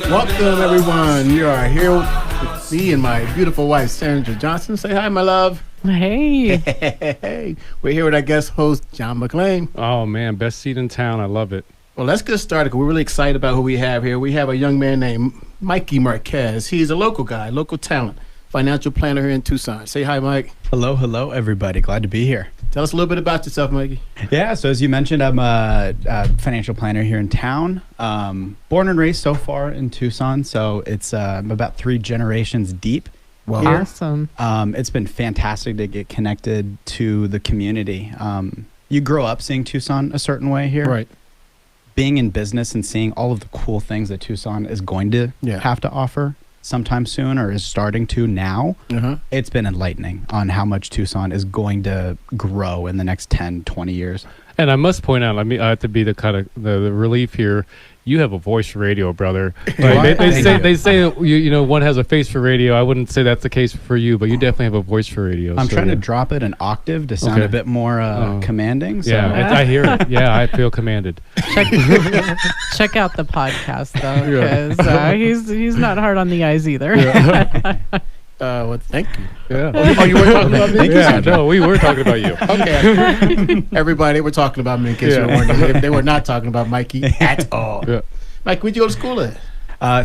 Welcome, everyone. You are here with me and my beautiful wife, Sandra Johnson. Say hi, my love. Hey. Hey. We're here with our guest host, John McClain. Oh, man. Best seat in town. I love it. Well, let's get started because we're really excited about who we have here. We have a young man named Mikey Marquez. He's a local guy, local talent, financial planner here in Tucson. Say hi, Mike. Hello, everybody. Glad to be here. Tell us a little bit about yourself, Mikey. Yeah, so as you mentioned, I'm a financial planner here in town. Born and raised so far in Tucson, so it's about 3 generations deep. Well, here. Awesome. It's been fantastic to get connected to the community. You grow up seeing Tucson a certain way here. right. Being in business and seeing all of the cool things that Tucson is going to have to offer sometime soon or is starting to now, it's been enlightening on how much Tucson is going to grow in the next 10, 20 years. And I must point out, I have to be the kind of the relief here. You have a voice for radio, brother. Like, they say one has a face for radio. I wouldn't say that's the case for you, but you definitely have a voice for radio. I'm trying to drop it an octave to sound a bit more commanding. So. Yeah, I hear it. Yeah, I feel commanded. Check out the podcast though, because he's not hard on the eyes either. Well, thank you. Yeah. Oh, you were talking about me? No, we were talking about you. Okay. Everybody, they were talking about me in case you weren't. They were not talking about Mikey at all. Yeah. Mike, where'd you go to school at?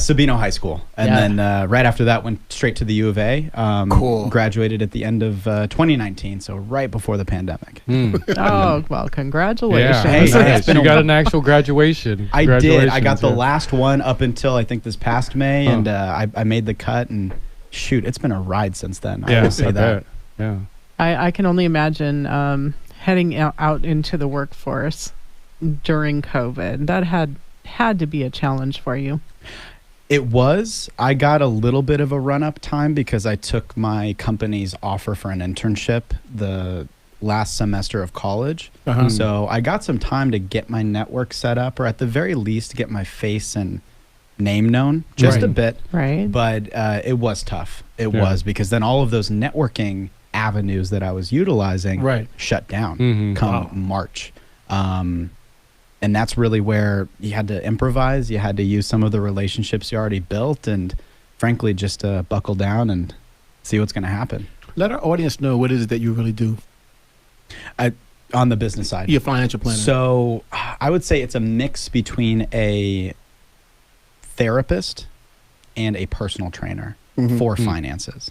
Sabino High School. And then right after that, went straight to the U of A. Cool. Graduated at the end of 2019, so right before the pandemic. Oh, well, congratulations. Yeah. Hey, you got an actual graduation. I did. I got the last one up until I think this past May, and I made the cut, and shoot, it's been a ride since then. I will say that. Yeah. I can only imagine heading out into the workforce during COVID. That had to be a challenge for you. It was. I got a little bit of a run-up time because I took my company's offer for an internship the last semester of college. So I got some time to get my network set up, or at the very least get my face and name known just a bit. Right. But it was tough. It was, because then all of those networking avenues that I was utilizing shut down come March. And that's really where you had to improvise. You had to use some of the relationships you already built, and frankly, just buckle down and see what's going to happen. Let our audience know what it is that you really do. On the business side. You're a financial planner. So I would say it's a mix between a therapist and a personal trainer for finances.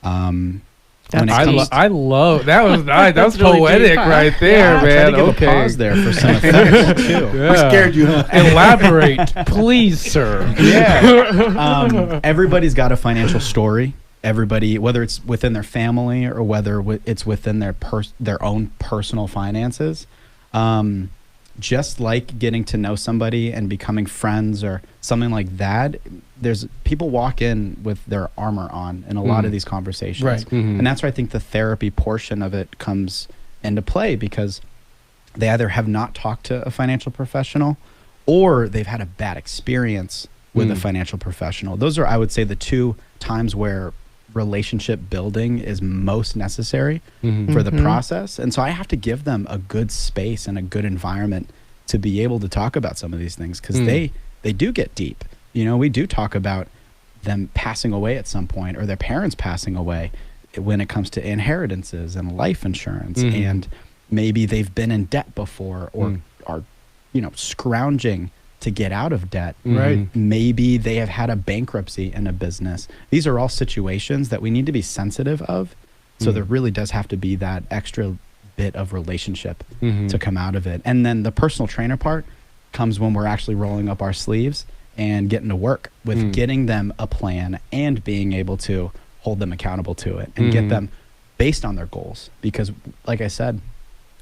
I love that. Was nice. That was really poetic deep, right there, man. I tried to give a pause there for some effects too. We scared you, huh? Elaborate, please, sir. Everybody's got a financial story. Everybody, whether it's within their family or whether it's within their own personal finances. Just like getting to know somebody and becoming friends or something like that, there's people walk in with their armor on in a lot of these conversations. Right. And that's where I think the therapy portion of it comes into play, because they either have not talked to a financial professional or they've had a bad experience with a financial professional. Those are, I would say, the 2 times where relationship building is most necessary for the process. And so I have to give them a good space and a good environment to be able to talk about some of these things, because they do get deep. We do talk about them passing away at some point, or their parents passing away, when it comes to inheritances and life insurance, and maybe they've been in debt before or are scrounging to get out of debt. Right. Maybe they have had a bankruptcy in a business. These are all situations that we need to be sensitive of. So there really does have to be that extra bit of relationship to come out of it. And then the personal trainer part comes when we're actually rolling up our sleeves and getting to work with getting them a plan and being able to hold them accountable to it and get them based on their goals. Because like I said,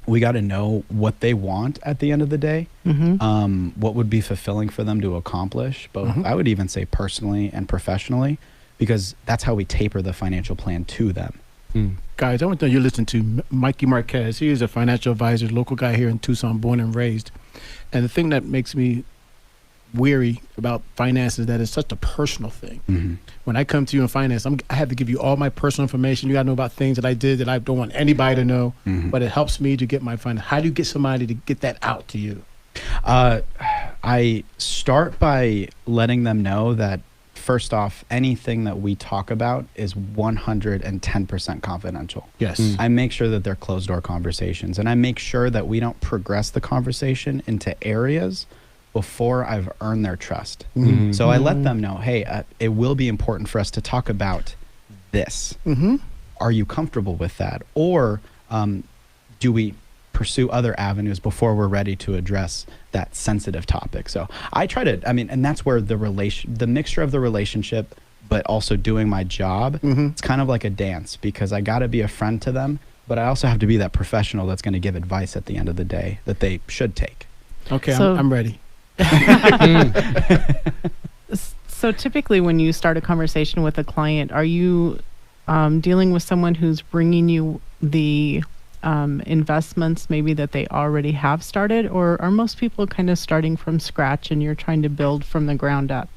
we got to know what they want at the end of the day, what would be fulfilling for them to accomplish, both I would even say personally and professionally, because that's how we taper the financial plan to them. Guys, I want to know you're listening to Mikey Marquez. He is a financial advisor, local guy here in Tucson, born and raised. And the thing that makes me weary about finance is that it's such a personal thing. When I come to you in finance, I have to give you all my personal information. You got to know about things that I did that I don't want anybody to know, but it helps me to get my finance. How do you get somebody to get that out to you? I start by letting them know that, first off, anything that we talk about is 110% confidential. Yes. I make sure that they're closed door conversations, and I make sure that we don't progress the conversation into areas before I've earned their trust. Mhm. So I let them know, hey, it will be important for us to talk about this. Mm-hmm. Are you comfortable with that? Or do we pursue other avenues before we're ready to address that sensitive topic? So I try to, and that's where the mixture of the relationship, but also doing my job, it's kind of like a dance, because I got to be a friend to them, but I also have to be that professional that's going to give advice at the end of the day that they should take. Okay, So- I'm ready. So typically when you start a conversation with a client, are you dealing with someone who's bringing you the investments maybe that they already have started, or are most people kind of starting from scratch and you're trying to build from the ground up?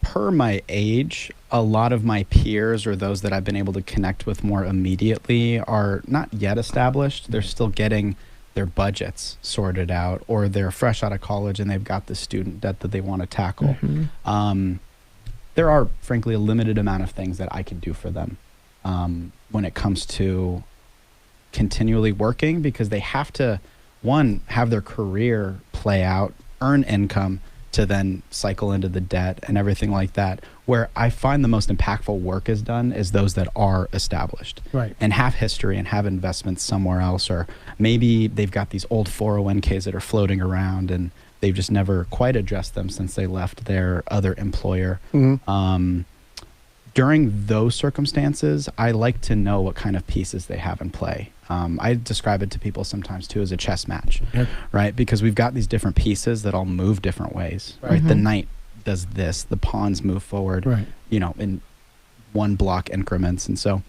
Per my age, a lot of my peers, or those that I've been able to connect with more immediately, are not yet established. They're still getting their budgets sorted out, or they're fresh out of college and they've got the student debt that they want to tackle. There are, frankly, a limited amount of things that I can do for them when it comes to continually working, because they have to, one, have their career play out, earn income, to then cycle into the debt and everything like that. Where I find the most impactful work is done is those that are established, Right. and have history and have investments somewhere else, or maybe they've got these old 401ks that are floating around and they've just never quite addressed them since they left their other employer. During those circumstances, I like to know what kind of pieces they have in play. I describe it to people sometimes too as a chess match, right? Because we've got these different pieces that all move different ways, right? The knight does this, the pawns move forward, Right. in one block increments. And so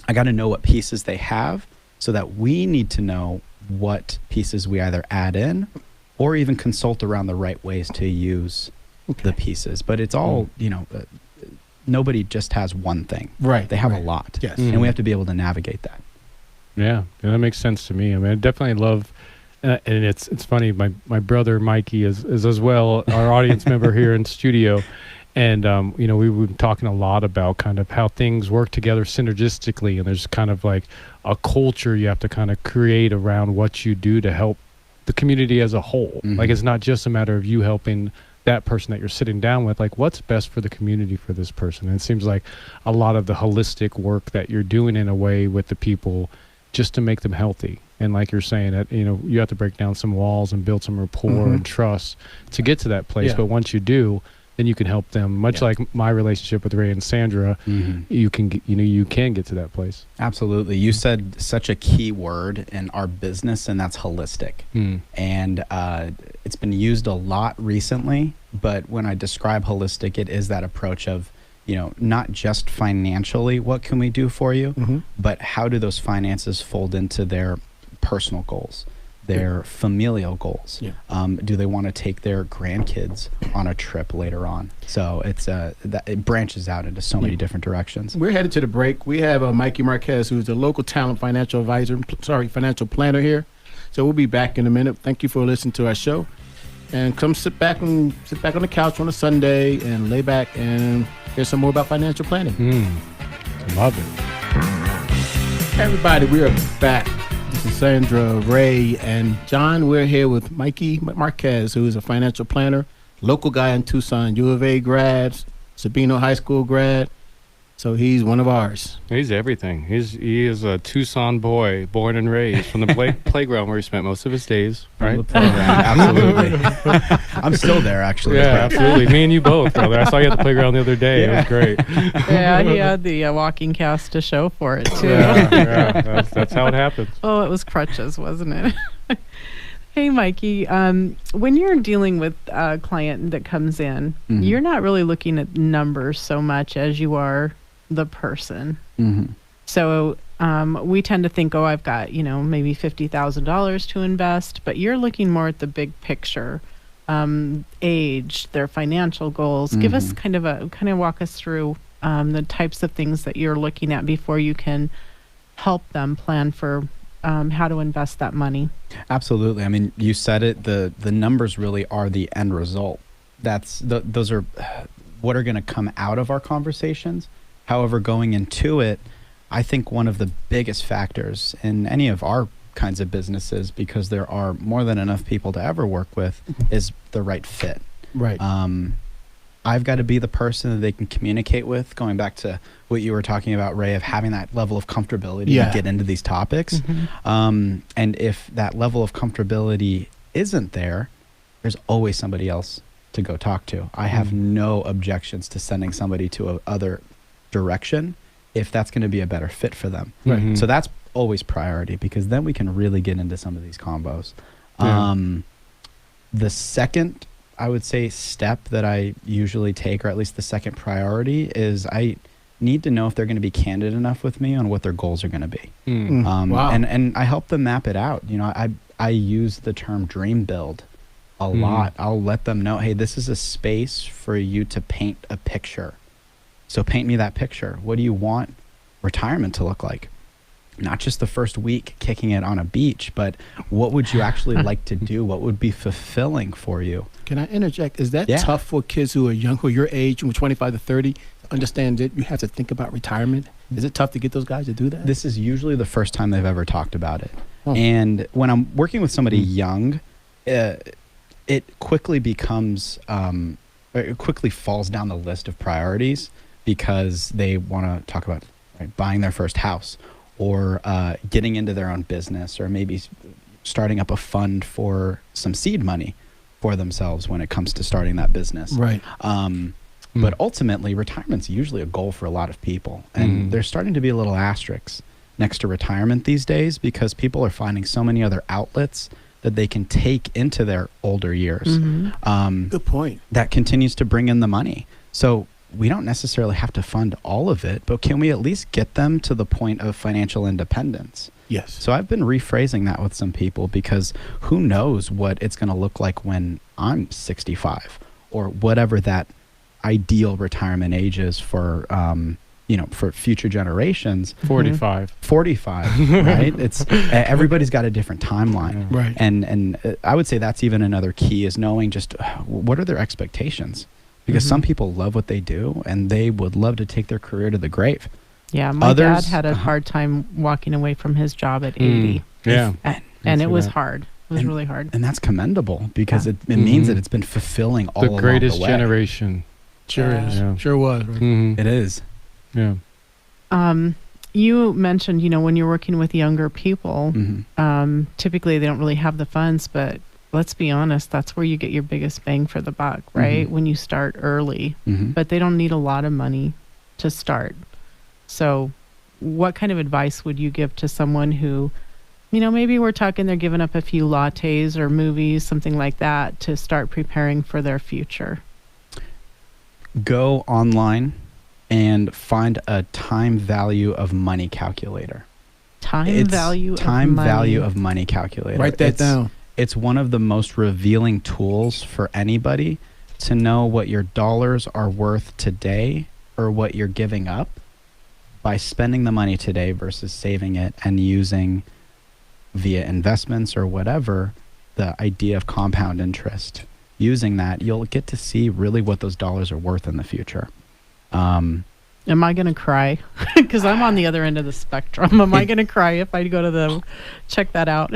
I got to know what pieces they have, so that we need to know what pieces we either add in or even consult around the right ways to use the pieces. But it's all, nobody just has one thing. Right. They have right. a lot. Yes. And we have to be able to navigate that. Yeah, that makes sense to me. I mean, I definitely love, and it's funny. My brother Mikey is as well our audience member here in studio, and we've been talking a lot about kind of how things work together synergistically, and there's kind of like a culture you have to kind of create around what you do to help the community as a whole. Like, it's not just a matter of you helping that person that you're sitting down with, like what's best for the community for this person. And it seems like a lot of the holistic work that you're doing in a way with the people just to make them healthy. And like you're saying, that you have to break down some walls and build some rapport and trust to get to that place. Yeah. But once you do, then you can help them. Much like my relationship with Ray and Sandra, you can get to that place. Absolutely. You said such a key word in our business, and that's holistic. And it's been used a lot recently, but when I describe holistic, it is that approach of, not just financially, what can we do for you, but how do those finances fold into their personal goals, their familial goals? Do they want to take their grandkids on a trip later on? So it's it branches out into so many different directions. We're headed to the break. We have Mikey Marquez, who's a local talent financial financial planner here. So we'll be back in a minute. Thank you for listening to our show. And come sit back on the couch on a Sunday and lay back and hear some more about financial planning. Love it. Hey everybody, we are back. This is Sandra, Ray, and John. We're here with Mikey Marquez, who is a financial planner, local guy in Tucson, U of A grad, Sabino High School grad. So he's one of ours. He's everything. He is a Tucson boy, born and raised from the playground where he spent most of his days, right? Absolutely. I'm still there, actually. Yeah, absolutely. Me and you both, brother. I saw you at the playground the other day. It was great. Yeah, he had the walking cast to show for it too. Yeah, that's how it happens. Oh, it was crutches, wasn't it? Hey, Mikey, when you're dealing with a client that comes in, you're not really looking at numbers so much as you are the person. So we tend to think, I've got, maybe $50,000 to invest, but you're looking more at the big picture, age, their financial goals. Give us kind of walk us through the types of things that you're looking at before you can help them plan for how to invest that money. Absolutely. I mean, you said it. The numbers really are the end result. Those are what are going to come out of our conversations. However, going into it, I think one of the biggest factors in any of our kinds of businesses, because there are more than enough people to ever work with, is the right fit. Right. I've got to be the person that they can communicate with, going back to what you were talking about, Ray, of having that level of comfortability to get into these topics. And if that level of comfortability isn't there, there's always somebody else to go talk to. I have no objections to sending somebody to a other direction if that's going to be a better fit for them. Right. So that's always priority, because then we can really get into some of these combos. The second, I would say, step that I usually take, or at least the second priority, is I need to know if they're going to be candid enough with me on what their goals are going to be. Wow. And I help them map it out. You know, I use the term dream build a lot. I'll let them know, hey, this is a space for you to paint a picture. So paint me that picture. What do you want retirement to look like? Not just the first week kicking it on a beach, but what would you actually like to do? What would be fulfilling for you? Can I interject? Is that tough for kids who are young, who are your age, from 25 to 30, understand that you have to think about retirement? Is it tough to get those guys to do that? This is usually the first time they've ever talked about it. And when I'm working with somebody young, it quickly becomes, it quickly falls down the list of priorities, because they want to talk about buying their first house, or getting into their own business, or maybe starting up a fund for some seed money for themselves when it comes to starting that business. Right. But ultimately, retirement's usually a goal for a lot of people. And there's starting to be a little asterisk next to retirement these days, because people are finding so many other outlets that they can take into their older years. Good point. That continues to bring in the money. So we don't necessarily have to fund all of it, but can we at least get them to the point of financial independence? Yes. So I've been rephrasing that with some people, because who knows what it's going to look like when I'm 65, or whatever that ideal retirement age is for, for future generations. 45. 45, right? It's everybody's got a different timeline. Right. And I would say that's even another key, is knowing just what are their expectations. Because some people love what they do, and they would love to take their career to the grave. Yeah, my dad had a hard time walking away from his job at 80. Yeah. And it was hard. It was really hard. And that's commendable, because it means that it's been fulfilling all along the way. The greatest generation. Sure is. Yeah. Sure was. Right? It is. Yeah. You mentioned, when you're working with younger people, typically they don't really have the funds, but let's be honest, that's where you get your biggest bang for the buck, right? When you start early, but they don't need a lot of money to start. So what kind of advice would you give to someone who, maybe we're talking they're giving up a few lattes or movies, something like that, to start preparing for their future? Go online and find a time value of money calculator. Time value of money calculator. Write that down. It's one of the most revealing tools for anybody to know what your dollars are worth today, or what you're giving up by spending the money today versus saving it and using via investments or whatever, the idea of compound interest. Using that, you'll get to see really what those dollars are worth in the future. Am I going to cry? Because I'm on the other end of the spectrum. Am I going to cry if I go to check that out?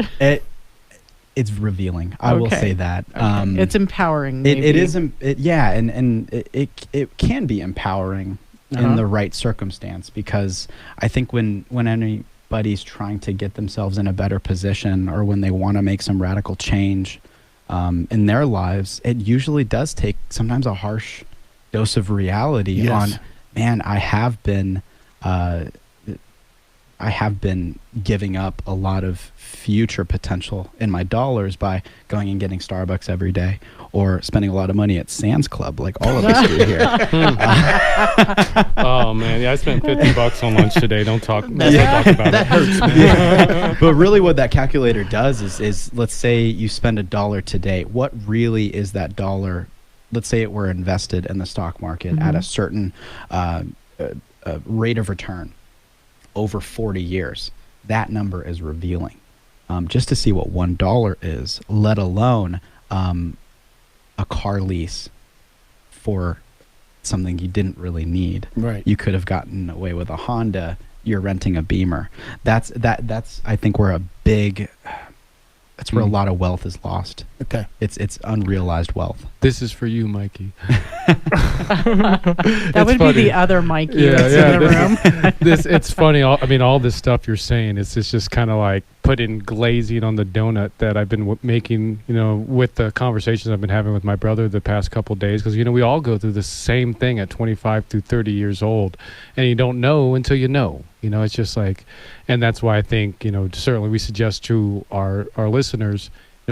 It's revealing. I will say that. Okay. It's empowering. Maybe. It is. And it can be empowering in the right circumstance, because I think when anybody's trying to get themselves in a better position, or when they want to make some radical change in their lives, it usually does take sometimes a harsh dose of reality on, man, I have been giving up a lot of future potential in my dollars by going and getting Starbucks every day, or spending a lot of money at Sam's Club, like all of us do here. Oh man, I spent $50 on lunch today. Don't talk about it. That hurts, man. But really what that calculator does is let's say you spend $1 today. What really is that dollar? Let's say it were invested in the stock market at a certain rate of return over 40 years. that number is revealing. Just to see what $1 is, let alone a car lease for something you didn't really need. Right. You could have gotten away with a Honda. You're renting a Beamer. That's I think where that's where a lot of wealth is lost. Okay. It's unrealized wealth. This is for you, Mikey. That would be the other Mikey that's in the room. It's funny. All this stuff you're saying, it's just kind of like putting glazing on the donut that I've been making, with the conversations I've been having with my brother the past couple of days. Because, we all go through the same thing at 25 through 30 years old. And you don't know until you know. It's just like, and that's why I think, certainly we suggest to our listeners,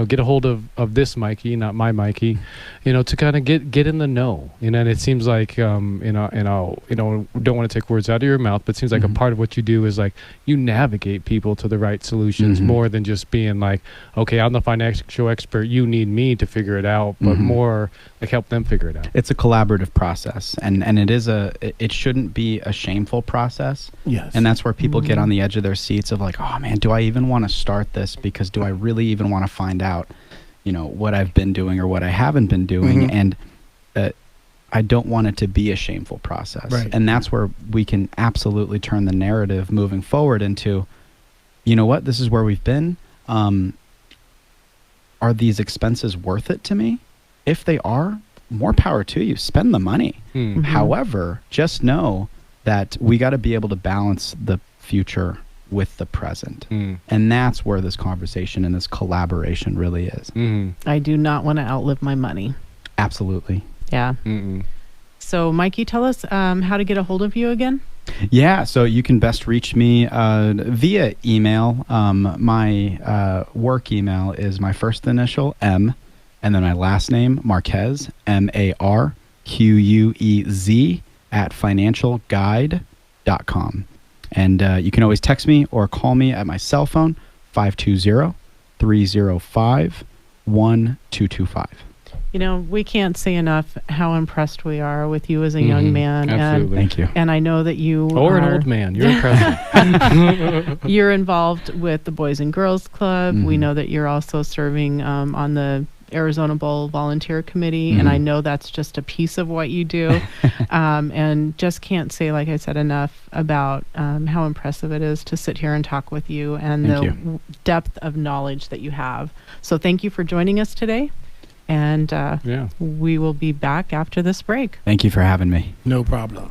get a hold of this Mikey, not my Mikey, to kind of get in the know. And it seems like, don't want to take words out of your mouth, but it seems like a part of what you do is like you navigate people to the right solutions more than just being like, okay, I'm the financial expert, you need me to figure it out, but more like help them figure it out. It's a collaborative process, and it shouldn't be a shameful process. Yes. And that's where people get on the edge of their seats of like, oh man, do I even want to start this? Because do I really even want to find out, what I've been doing or what I haven't been doing? And I don't want it to be a shameful process. Right. And that's where we can absolutely turn the narrative moving forward into, what, this is where we've been. Are these expenses worth it to me? If they are, more power to you. Spend the money. However, just know that we got to be able to balance the future with the present. And that's where this conversation and this collaboration really is. I do not want to outlive my money. Absolutely. Yeah. So, Mikey, tell us how to get a hold of you again. Yeah, so you can best reach me via email. My work email is my first initial, M, and then my last name, Marquez, MARQUEZ, @financialguide.com. And you can always text me or call me at my cell phone, 520-305-1225. We can't say enough how impressed we are with you as a young man. Absolutely. Thank you. And I know that you Or an old man. You're impressive. You're involved with the Boys and Girls Club. We know that you're also serving on the Arizona Bowl Volunteer Committee, and I know that's just a piece of what you do. And just can't say, like I said, enough about how impressive it is to sit here and talk with you and the depth of knowledge that you have. So thank you for joining us today. And we will be back after this break. Thank you for having me. No problem.